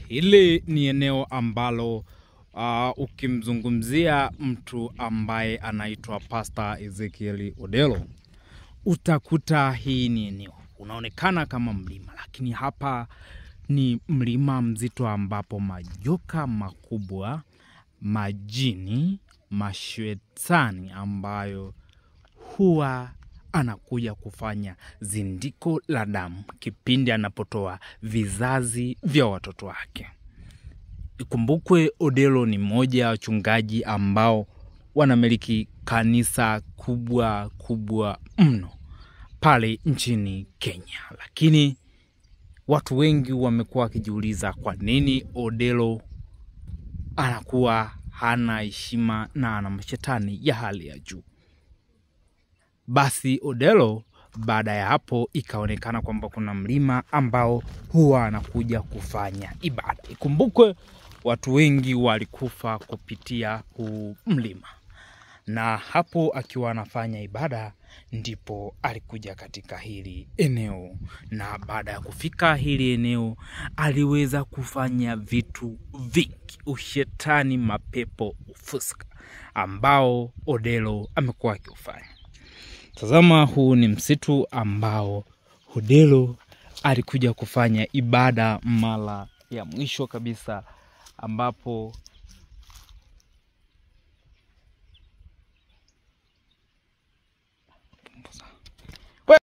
Hili ni eneo ambalo ukimzungumzia mtu ambaye anaitwa Pastor Ezekiel Odelo, utakuta hii ni eneo unaonekana kama mlima, lakini hapa ni mlima mzito ambapo majoka makubwa, majini, mashetani ambayo huwa anakuja kufanya zindiko la damu kipindi anapotoa vizazi vya watoto wake. Ikumbukwe Odelo ni mmoja wa wachungaji ambao wanamiliki kanisa kubwa mno pale nchini Kenya. Lakini watu wengi wamekuwa wakijiuliza kwa nini Odelo anakuwa hana heshima na ana mashetani ya hali ya juu. Basi Odelo baada ya hapo ikaonekana kwamba kuna mlima ambao huwa anakuja kufanya ibada. Ikumbukwe watu wengi walikufa kupitia huu mlima. Na hapo akiwa anafanya ibada ndipo alikuja katika hili eneo. Na baada ya kufika hili eneo aliweza kufanya vitu vingi, ushetani, mapepo, ufuska ambao Odelo amekuwa akifanya. Tazama, huu ni msitu ambao Odelo alikuja kufanya ibada mara ya mwisho kabisa, ambapo